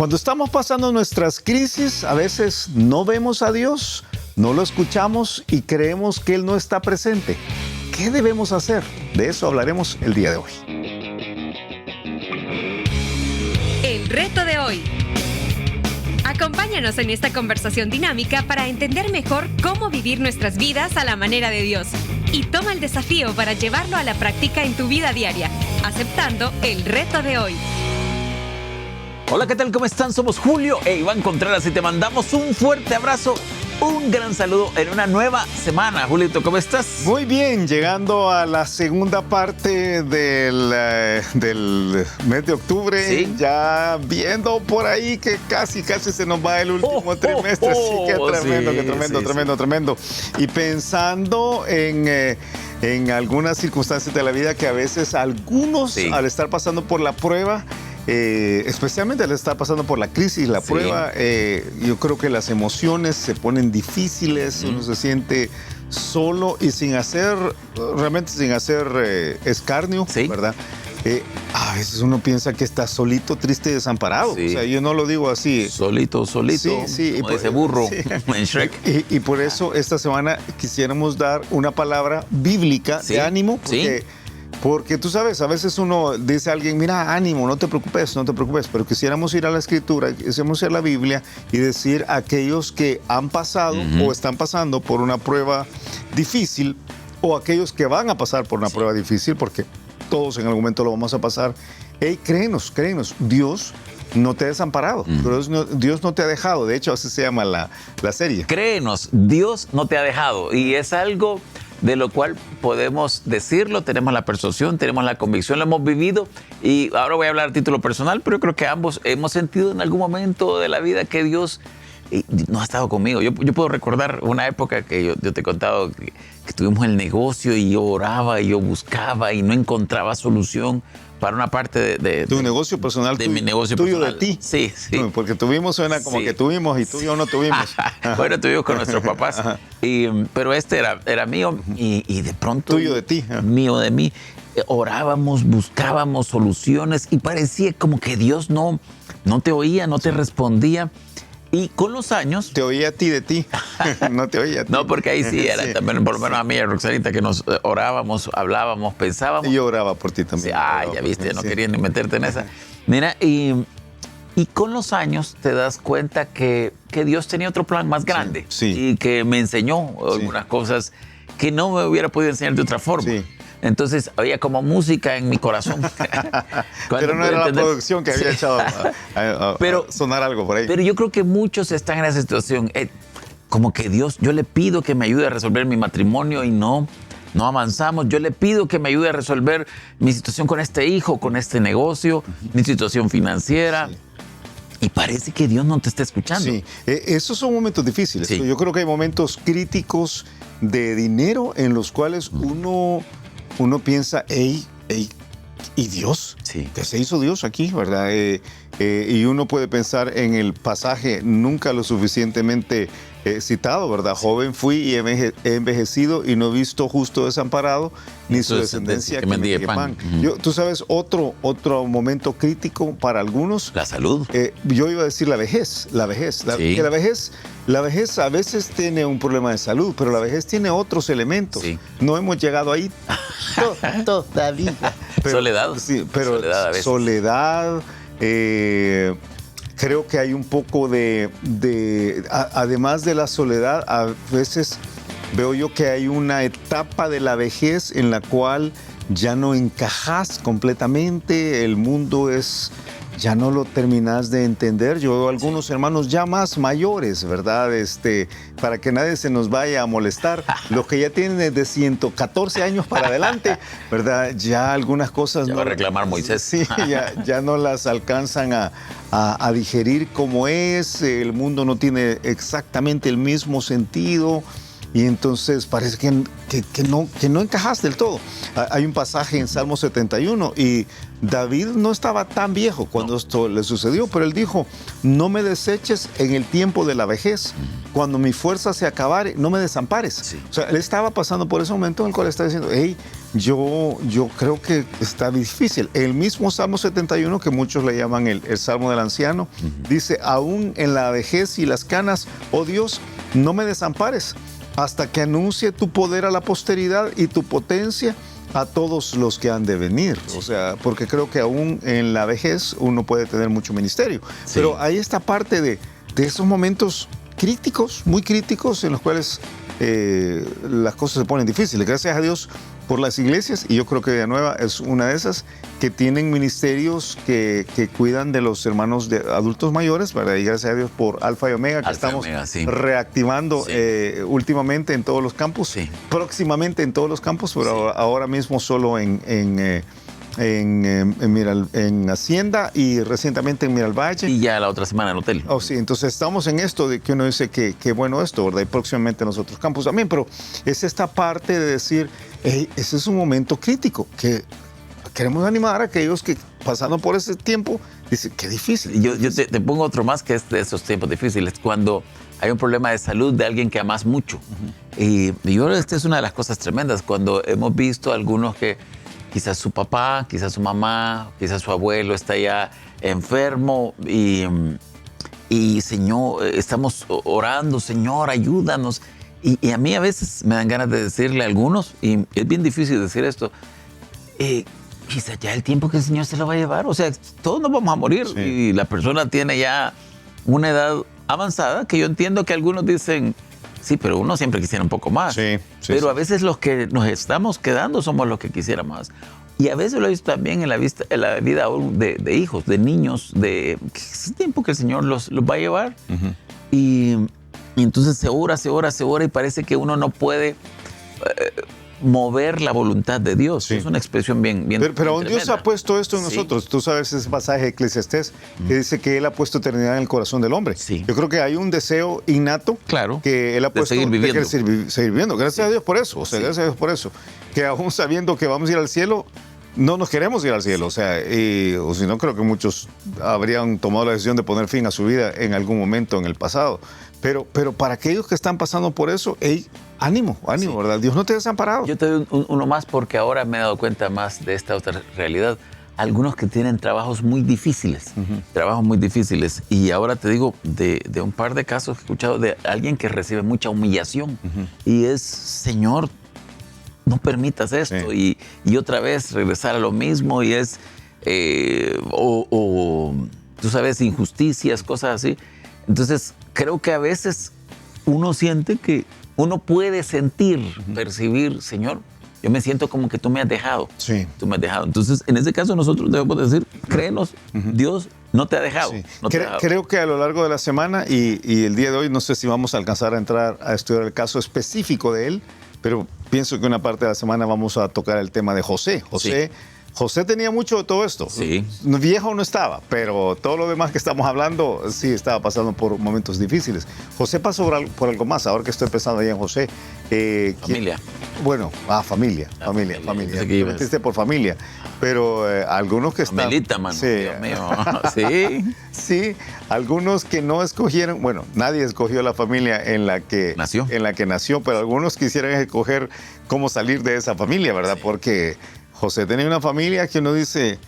Cuando estamos pasando nuestras crisis, a veces no vemos a Dios, no lo escuchamos y creemos que Él no está presente. ¿Qué debemos hacer? De eso hablaremos el día de hoy. El reto de hoy. Acompáñanos en esta conversación dinámica para entender mejor cómo vivir nuestras vidas a la manera de Dios. Y toma el desafío para llevarlo a la práctica en tu vida diaria, aceptando el reto de hoy. Hola, ¿qué tal? ¿Cómo están? Somos Julio e Iván Contreras y te mandamos un fuerte abrazo, un gran saludo en una nueva semana. Julito, ¿cómo estás? Muy bien, llegando a la segunda parte del mes de octubre, ¿Sí? Ya viendo por ahí que casi se nos va el último trimestre. Sí, qué tremendo. Y pensando en algunas circunstancias de la vida que a veces algunos, Sí. al estar pasando por la prueba, especialmente al estar pasando por la crisis, la prueba, yo creo que las emociones se ponen difíciles, uno se siente solo y realmente sin hacer escarnio, Sí. ¿verdad? A veces uno piensa que está solito, triste y desamparado. Sí. O sea, yo no lo digo así. Solito, Sí, como dice burro en Shrek. Y por eso esta semana quisiéramos dar una palabra bíblica Sí. de ánimo, Sí. porque tú sabes, a veces uno dice a alguien, mira, ánimo, no te preocupes, pero quisiéramos ir a la Escritura, quisiéramos ir a la Biblia y decir a aquellos que han pasado o están pasando por una prueba difícil o aquellos que van a pasar por una prueba difícil, porque todos en algún momento lo vamos a pasar. Hey, créenos, Dios no te ha desamparado, Dios no te ha dejado. De hecho, así se llama la serie. Créenos, Dios no te ha dejado y es algo de lo cual podemos decirlo, tenemos la persuasión, tenemos la convicción, lo hemos vivido y ahora voy a hablar a título personal, pero yo creo que ambos hemos sentido en algún momento de la vida que Dios no ha estado conmigo. Yo puedo recordar una época que yo te he contado que tuvimos el negocio y yo oraba y yo buscaba y no encontraba solución para una parte de tu negocio personal, mi negocio tuyo personal. de ti. Sí. No, porque tuvimos, suena como que tuvimos y tú y yo no tuvimos. Bueno, tuvimos con nuestros papás, pero este era mío y de pronto... Tuyo de ti. Mío de mí. Orábamos, buscábamos soluciones y parecía como que Dios no te oía, no te respondía. Y con los años... Te oía a ti de ti, no te oía a ti. No, porque ahí sí era también, por lo menos a mí y a Roxanita, que nos orábamos, hablábamos, pensábamos. Y yo oraba por ti también. Sí, ya viste, no quería ni meterte en esa. Mira, y con los años te das cuenta que Dios tenía otro plan más grande. Sí. Y que me enseñó algunas cosas que no me hubiera podido enseñar de otra forma. Sí. Entonces había como música en mi corazón. Pero no era la producción que había echado a sonar algo por ahí. Pero yo creo que muchos están en esa situación. Como que Dios, yo le pido que me ayude a resolver mi matrimonio y no avanzamos. Yo le pido que me ayude a resolver mi situación con este hijo, con este negocio, mi situación financiera. Sí. Y parece que Dios no te está escuchando. Sí, esos son momentos difíciles. Sí. Yo creo que hay momentos críticos de dinero en los cuales uno piensa, ¿y Dios? Sí. ¿Qué se hizo Dios aquí, verdad? Y uno puede pensar en el pasaje nunca lo suficientemente citado, ¿verdad? Sí. Joven fui y he envejecido y no he visto justo desamparado ni su descendencia que mendigue pan. Tú sabes, otro momento crítico para algunos. La salud. Yo iba a decir la vejez. Sí. Que la vejez a veces tiene un problema de salud, pero la vejez tiene otros elementos. Sí. No hemos llegado ahí todavía. Soledad. Sí, pero soledad a veces. Soledad. Creo que hay un poco además de la soledad, a veces veo yo que hay una etapa de la vejez en la cual ya no encajas completamente, el mundo ya no lo terminas de entender. Yo veo algunos hermanos ya más mayores, ¿verdad? Para que nadie se nos vaya a molestar, los que ya tienen de 114 años para adelante, ¿verdad? Ya algunas cosas ya va a reclamar Moisés. Sí, ya no las alcanzan a digerir como es, el mundo no tiene exactamente el mismo sentido. Y entonces parece que no encajas del todo. Hay un pasaje en Salmo 71 y David no estaba tan viejo cuando esto le sucedió, pero él dijo, no me deseches en el tiempo de la vejez. Cuando mi fuerza se acabare, no me desampares. Sí. O sea, él estaba pasando por ese momento en el cual estaba diciendo, hey, yo creo que está difícil. El mismo Salmo 71, que muchos le llaman el Salmo del Anciano, dice, aún en la vejez y las canas, oh Dios, no me desampares, hasta que anuncie tu poder a la posteridad y tu potencia a todos los que han de venir. Sí. O sea, porque creo que aún en la vejez uno puede tener mucho ministerio. Sí. Pero hay esta parte de esos momentos críticos, muy críticos, en los cuales las cosas se ponen difíciles. Gracias a Dios por las iglesias, y yo creo que Villanueva es una de esas, que tienen ministerios que cuidan de los hermanos de adultos mayores, ¿verdad? Y gracias a Dios por Alfa y Omega, que estamos reactivando últimamente en todos los campus, próximamente en todos los campus, pero ahora mismo solo en Hacienda y recientemente en Miralvalle. Y ya la otra semana en hotel. Oh, sí, entonces estamos en esto de que uno dice que bueno esto, ¿verdad? Y próximamente en los otros campos también, pero es esta parte de decir, hey, ese es un momento crítico, que queremos animar a aquellos que pasando por ese tiempo, dicen, qué difícil. Yo te pongo otro más que es de esos tiempos difíciles, cuando hay un problema de salud de alguien que amas mucho. Y yo creo que esta es una de las cosas tremendas, cuando hemos visto algunos que quizás su papá, quizás su mamá, quizás su abuelo está ya enfermo y Señor, estamos orando, Señor, ayúdanos. Y a mí a veces me dan ganas de decirle a algunos, y es bien difícil decir esto, quizás ya el tiempo que el Señor se lo va a llevar, o sea, todos nos vamos a morir y la persona tiene ya una edad avanzada, que yo entiendo que algunos dicen, sí, pero uno siempre quisiera un poco más. Pero a veces los que nos estamos quedando somos los que quisiéramos más. Y a veces lo he visto también en la vida de hijos, de niños, de ese tiempo que el Señor los va a llevar. Y entonces se ora y parece que uno no puede mover la voluntad de Dios. Es una expresión bien pero Dios ha puesto esto en nosotros. Tú sabes ese pasaje de Eclesiastés que dice que Él ha puesto eternidad en el corazón del hombre. Yo creo que hay un deseo innato que Él ha puesto de seguir viviendo. Gracias a Dios por eso. O sea, gracias a Dios por eso. Que aún sabiendo que vamos a ir al cielo, no nos queremos ir al cielo. O sea, o si no, creo que muchos habrían tomado la decisión de poner fin a su vida en algún momento en el pasado. Pero para aquellos que están pasando por eso, ánimo, ¿verdad? Dios no te ha desamparado. Yo te doy uno más porque ahora me he dado cuenta más de esta otra realidad. Algunos que tienen trabajos muy difíciles, y ahora te digo de un par de casos que he escuchado de alguien que recibe mucha humillación y es, Señor, no permitas esto y otra vez regresar a lo mismo y es, tú sabes, injusticias, cosas así. Entonces, creo que a veces uno siente que uno puede sentir, percibir, Señor, yo me siento como que tú me has dejado. Tú me has dejado. Entonces, en ese caso nosotros debemos decir, créenos, Dios no te ha dejado. Creo que a lo largo de la semana y el día de hoy, no sé si vamos a alcanzar a entrar a estudiar el caso específico de él, pero pienso que una parte de la semana vamos a tocar el tema de José. José tenía mucho de todo esto. Viejo no estaba, pero todo lo demás que estamos hablando sí estaba pasando por momentos difíciles. José pasó por algo más, ahora que estoy pensando ahí en José. Familia. Familia. Me metiste por familia. Pero algunos que están... Amelita, mano. Dios mío. Sí, algunos que no escogieron, bueno, nadie escogió la familia en la que nació, pero algunos quisieran escoger cómo salir de esa familia, ¿verdad? Porque José tenía una familia que uno dice,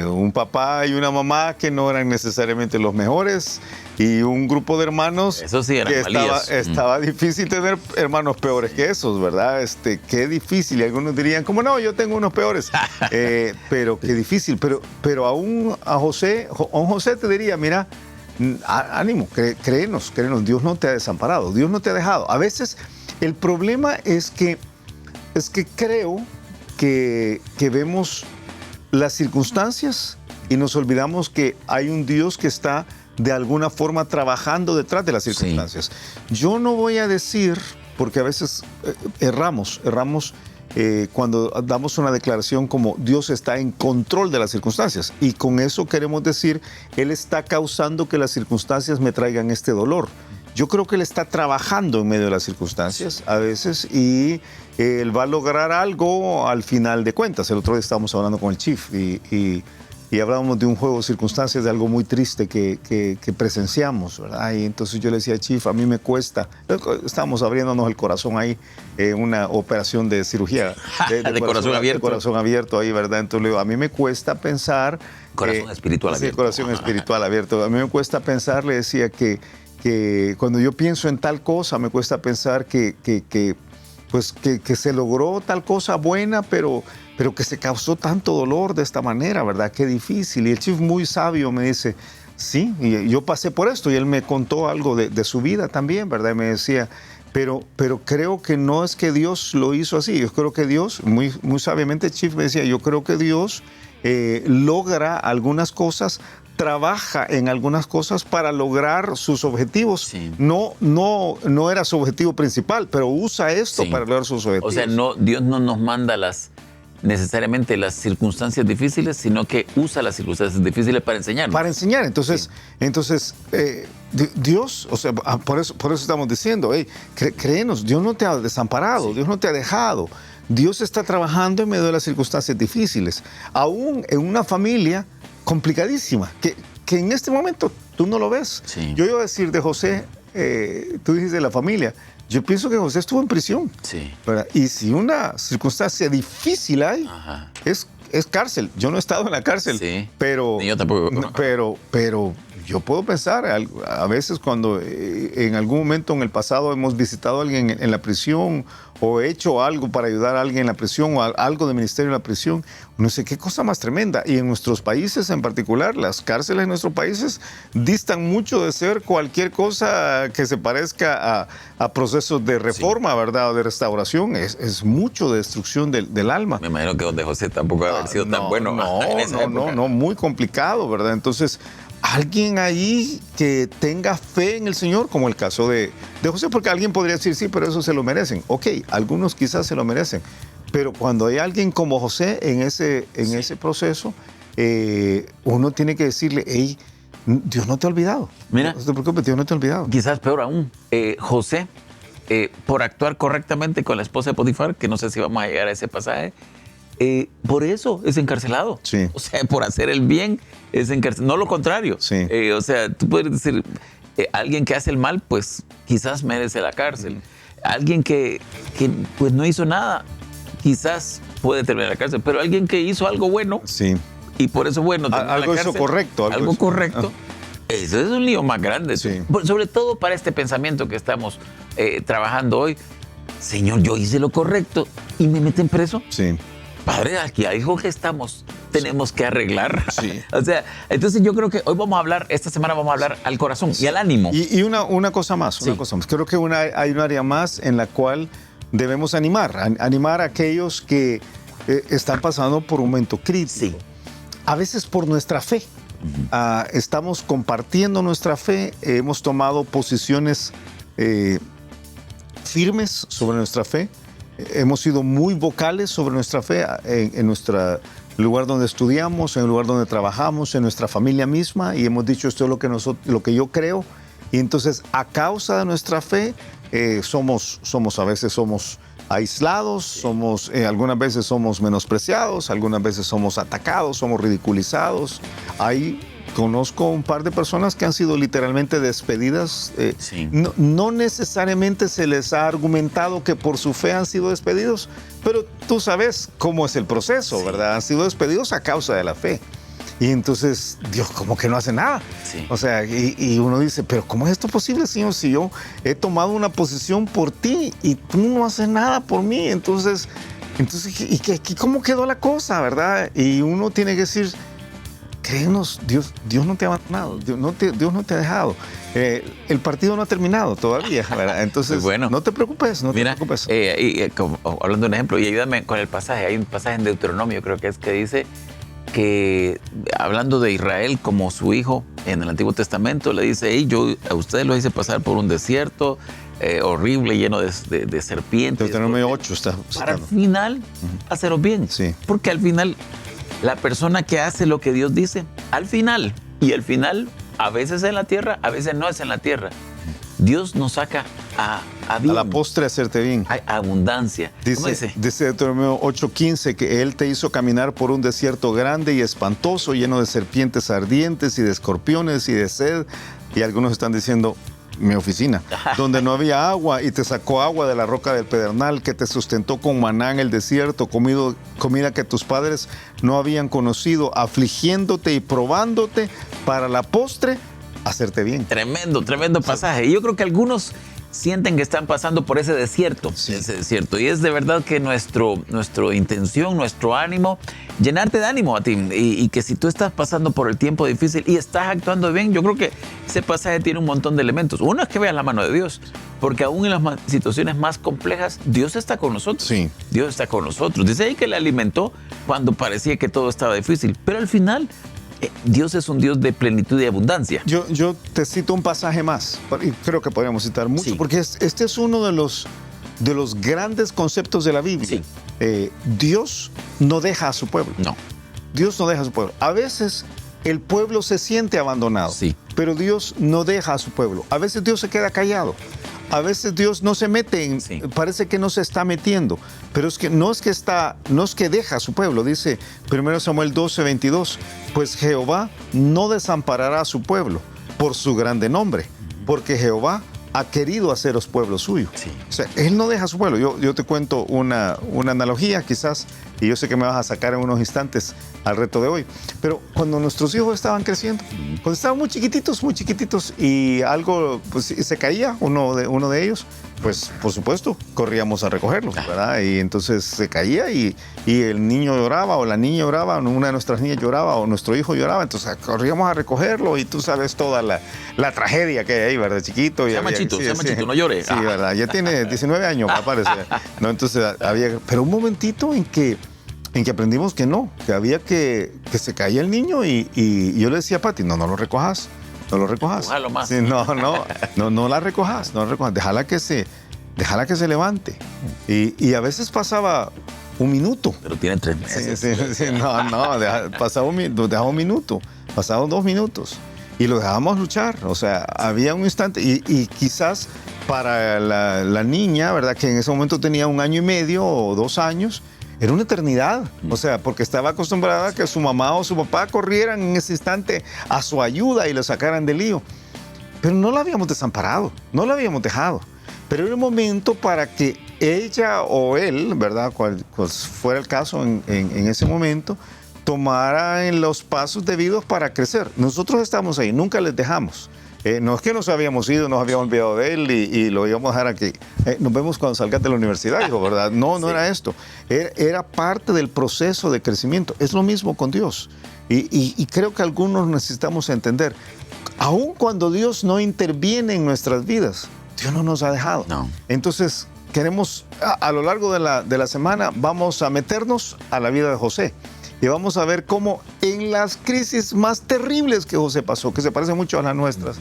un papá y una mamá que no eran necesariamente los mejores y un grupo de hermanos que estaba difícil tener hermanos peores que esos, ¿verdad? Qué difícil. Y algunos dirían, ¿cómo no? Yo tengo unos peores. Pero qué difícil. Pero aún a José te diría, mira, ánimo, créenos, Dios no te ha desamparado, Dios no te ha dejado. A veces el problema es que creo que vemos las circunstancias y nos olvidamos que hay un Dios que está de alguna forma trabajando detrás de las circunstancias. Yo no voy a decir, porque a veces erramos cuando damos una declaración como Dios está en control de las circunstancias, y con eso queremos decir, Él está causando que las circunstancias me traigan este dolor. Yo creo que Él está trabajando en medio de las circunstancias a veces y Él va a lograr algo al final de cuentas. El otro día estábamos hablando con el Chief y y hablábamos de un juego de circunstancias, de algo muy triste que presenciamos, ¿verdad? Y entonces yo le decía, Chief, a mí me cuesta, estábamos abriéndonos el corazón ahí, una operación de cirugía de corazón abierto. De corazón abierto ahí, ¿verdad? Entonces le digo, a mí me cuesta pensar... Corazón espiritual abierto. Sí, corazón espiritual abierto. A mí me cuesta pensar, le decía, que cuando yo pienso en tal cosa, me cuesta pensar que se logró tal cosa buena, pero que se causó tanto dolor de esta manera, ¿verdad? Qué difícil. Y el Chief, muy sabio, me dice, sí, y yo pasé por esto, y él me contó algo de su vida también, ¿verdad? Y me decía, pero creo que no es que Dios lo hizo así. Yo creo que Dios, muy, muy sabiamente, el Chief me decía, yo creo que Dios logra algunas cosas, trabaja en algunas cosas para lograr sus objetivos. Sí. No era su objetivo principal, pero usa esto para lograr sus objetivos. O sea, Dios no nos manda necesariamente las circunstancias difíciles, sino que usa las circunstancias difíciles para enseñarnos. Para enseñar. Entonces, Dios, o sea, por eso estamos diciendo, créenos, Dios no te ha desamparado, Dios no te ha dejado. Dios está trabajando en medio de las circunstancias difíciles, aún en una familia complicadísima, que en este momento tú no lo ves. Sí. Yo iba a decir de José, tú dices de la familia, yo pienso que José estuvo en prisión. Sí. ¿Verdad? Y si una circunstancia difícil hay, es cárcel. Yo no he estado en la cárcel, sí. pero, ni yo tampoco. Pero yo puedo pensar, a veces cuando en algún momento en el pasado hemos visitado a alguien en la prisión o hecho algo para ayudar a alguien en la prisión o algo de ministerio en la prisión, no sé qué cosa más tremenda. Y en nuestros países en particular, las cárceles en nuestros países distan mucho de ser cualquier cosa que se parezca a procesos de reforma, ¿verdad? O de restauración. Es mucho de destrucción del alma. Me imagino que donde José tampoco debe haber sido tan bueno. No, muy complicado, ¿verdad? Entonces, alguien ahí que tenga fe en el Señor, como el caso de José, porque alguien podría decir, sí, pero eso se lo merecen. Ok, algunos quizás se lo merecen, pero cuando hay alguien como José en ese proceso, uno tiene que decirle, hey, Dios no te ha olvidado. Mira, no te preocupes, Dios no te ha olvidado. Quizás peor aún, José, por actuar correctamente con la esposa de Potifar, que no sé si vamos a llegar a ese pasaje, por eso es encarcelado. Sí. O sea, por hacer el bien es encarcelado. No lo contrario. Sí. O sea, tú puedes decir, alguien que hace el mal, pues quizás merece la cárcel. Alguien que pues no hizo nada, quizás puede terminar en la cárcel. Pero alguien que hizo algo bueno, sí, y por eso bueno, algo hizo correcto. Algo correcto. Eso es un lío más grande. Sí. Sobre todo para este pensamiento que estamos trabajando hoy. Señor, yo hice lo correcto y me meten preso. Sí. Padre, aquí hay algo que tenemos que arreglar. Sí. O sea, entonces yo creo que hoy esta semana vamos a hablar al corazón y al ánimo. Y una cosa más, Sí. Creo que hay un área más en la cual debemos animar a aquellos que están pasando por un momento crítico. Sí. A veces por nuestra fe. Estamos compartiendo nuestra fe, hemos tomado posiciones firmes sobre nuestra fe. Hemos sido muy vocales sobre nuestra fe en nuestro lugar donde estudiamos, en el lugar donde trabajamos, en nuestra familia misma, y hemos dicho esto es lo que yo creo. Y entonces, a causa de nuestra fe, a veces somos aislados, algunas veces somos menospreciados, algunas veces somos atacados, somos ridiculizados. Conozco un par de personas que han sido literalmente despedidas. Sí. No necesariamente se les ha argumentado que por su fe han sido despedidos, pero tú sabes cómo es el proceso, sí, ¿verdad? Han sido despedidos a causa de la fe. Y entonces Dios como que no hace nada. Sí. O sea, y uno dice, pero ¿cómo es esto posible, Señor? Si yo he tomado una posición por ti y tú no haces nada por mí. Entonces ¿y cómo quedó la cosa, verdad? Y uno tiene que decir, créenos, Dios no te ha abandonado, Dios no te ha dejado. El partido no ha terminado todavía, ¿verdad? Entonces, bueno, no te preocupes, Mira, hablando de un ejemplo, y ayúdame con el pasaje, hay un pasaje en Deuteronomio, creo que dice que, hablando de Israel como su hijo en el Antiguo Testamento, le dice, hey, yo a ustedes los hice pasar por un desierto horrible, lleno de serpientes. Deuteronomio 8 está citando. Para al final haceros bien. Sí. Porque al final, la persona que hace lo que Dios dice, al final, y el final a veces en la tierra, a veces no es en la tierra. Dios nos saca A la postre hacerte bien. Hay abundancia. ¿Cómo Dice Deuteronomio 8:15 que Él te hizo caminar por un desierto grande y espantoso, lleno de serpientes ardientes y de escorpiones y de sed. Y algunos están diciendo, mi oficina, donde no había agua, y te sacó agua de la roca del pedernal, que te sustentó con maná en el desierto, comida que tus padres no habían conocido, afligiéndote y probándote para la postre hacerte bien. Tremendo, tremendo pasaje. Y yo creo que algunos sienten que están pasando por ese desierto, y es de verdad que nuestra intención, nuestro ánimo, llenarte de ánimo a ti, y que si tú estás pasando por el tiempo difícil y estás actuando bien, yo creo que ese pasaje tiene un montón de elementos. Uno es que veas la mano de Dios, porque aún en las situaciones más complejas, Dios está con nosotros. Sí. Dios está con nosotros. Dice ahí que le alimentó cuando parecía que todo estaba difícil, pero al final Dios es un Dios de plenitud y abundancia. Yo te cito un pasaje más, y creo que podríamos citar mucho, porque este es uno de los grandes conceptos de la Biblia. Sí. Dios no deja a su pueblo. No. Dios no deja a su pueblo. A veces el pueblo se siente abandonado, pero Dios no deja a su pueblo. A veces Dios se queda callado. A veces Dios no se mete parece que no se está metiendo, pero es que no es que deja a su pueblo. Dice 1 Samuel 12:22, pues Jehová no desamparará a su pueblo por su grande nombre, porque Jehová ha querido haceros pueblo suyo. Sí. O sea, Él no deja a su pueblo. Yo te cuento una analogía quizás, y yo sé que me vas a sacar en unos instantes al reto de hoy, pero cuando nuestros hijos estaban creciendo, cuando estaban muy chiquititos, y algo pues, se caía, uno de ellos, pues por supuesto corríamos a recogerlo, ¿verdad? Y entonces se caía y el niño lloraba, o la niña lloraba, una de nuestras niñas lloraba, o nuestro hijo lloraba, entonces corríamos a recogerlo, y tú sabes toda la tragedia que hay ahí, ¿verdad? Chiquito. Sea machito, no llore. Sí, ¿verdad? Ya tiene 19 años, me parece. No, entonces pero un momentito en que aprendimos que no, que había que se caía el niño, y yo le decía a Pati, no lo recojas. No lo recojas. Ojalá más. Sí, no la recojas, déjala que se levante. Y a veces pasaba un minuto. Pero tiene 3 meses. Pasaba un minuto, pasaban 2 minutos. Y lo dejábamos luchar. O sea, había un instante, y quizás para la niña, ¿verdad? Que en ese momento tenía 1 año y medio o 2 años, era una eternidad, o sea, porque estaba acostumbrada a que su mamá o su papá corrieran en ese instante a su ayuda y lo sacaran del lío. Pero no la habíamos desamparado, no la habíamos dejado. Pero era el momento para que ella o él, ¿verdad?, cual fuera el caso en ese momento, tomara en los pasos debidos para crecer. Nosotros estamos ahí, nunca les dejamos. No es que nos habíamos ido, nos habíamos olvidado de él y lo íbamos a dejar aquí. Nos vemos cuando salgas de la universidad, hijo, ¿verdad? No era esto. Era parte del proceso de crecimiento. Es lo mismo con Dios. Y creo que algunos necesitamos entender, aun cuando Dios no interviene en nuestras vidas, Dios no nos ha dejado. No. Entonces, queremos, a lo largo de la semana, vamos a meternos a la vida de José. Y vamos a ver cómo en las crisis más terribles que José pasó, que se parecen mucho a las nuestras,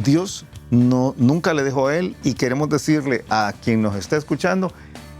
Dios nunca le dejó a él, y queremos decirle a quien nos está escuchando,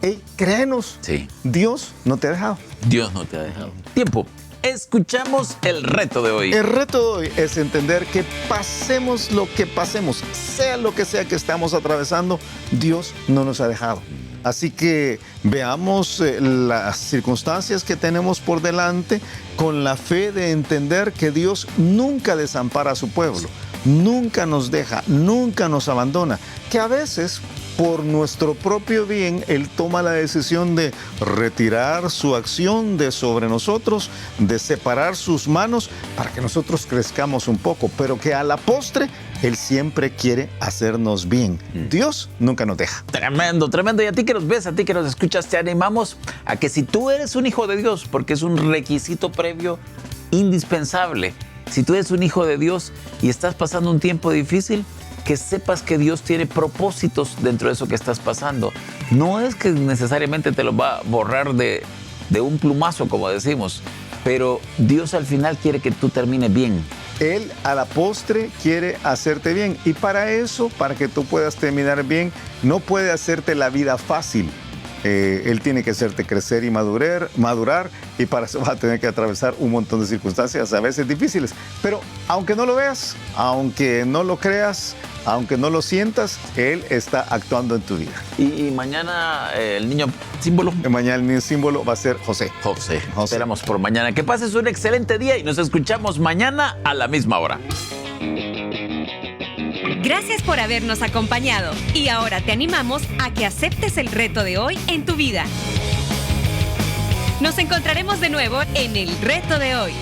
hey, créenos, Dios no te ha dejado. Dios no te ha dejado. Tiempo. Escuchamos el reto de hoy. El reto de hoy es entender que pasemos lo que pasemos, sea lo que sea que estamos atravesando, Dios no nos ha dejado. Así que veamos las circunstancias que tenemos por delante con la fe de entender que Dios nunca desampara a su pueblo, nunca nos deja, nunca nos abandona, que a veces por nuestro propio bien Él toma la decisión de retirar su acción de sobre nosotros, de separar sus manos para que nosotros crezcamos un poco, pero que a la postre Él siempre quiere hacernos bien. Dios nunca nos deja. Tremendo, tremendo. Y a ti que nos ves, a ti que nos escuchas, te animamos a que si tú eres un hijo de Dios, porque es un requisito previo indispensable, si tú eres un hijo de Dios y estás pasando un tiempo difícil, que sepas que Dios tiene propósitos dentro de eso que estás pasando. No es que necesariamente te lo va a borrar de un plumazo, como decimos, pero Dios al final quiere que tú termines bien. Él a la postre quiere hacerte bien, y para eso, para que tú puedas terminar bien, no puede hacerte la vida fácil. Él tiene que hacerte crecer y madurar, y para eso vas a tener que atravesar un montón de circunstancias a veces difíciles. Pero aunque no lo veas, aunque no lo creas, Aunque no lo sientas, Él está actuando en tu vida. Y mañana el niño símbolo. Mañana el símbolo va a ser José. José. Esperamos por mañana. Que pases un excelente día y nos escuchamos mañana a la misma hora. Gracias por habernos acompañado y ahora te animamos a que aceptes el reto de hoy en tu vida. Nos encontraremos de nuevo en el reto de hoy.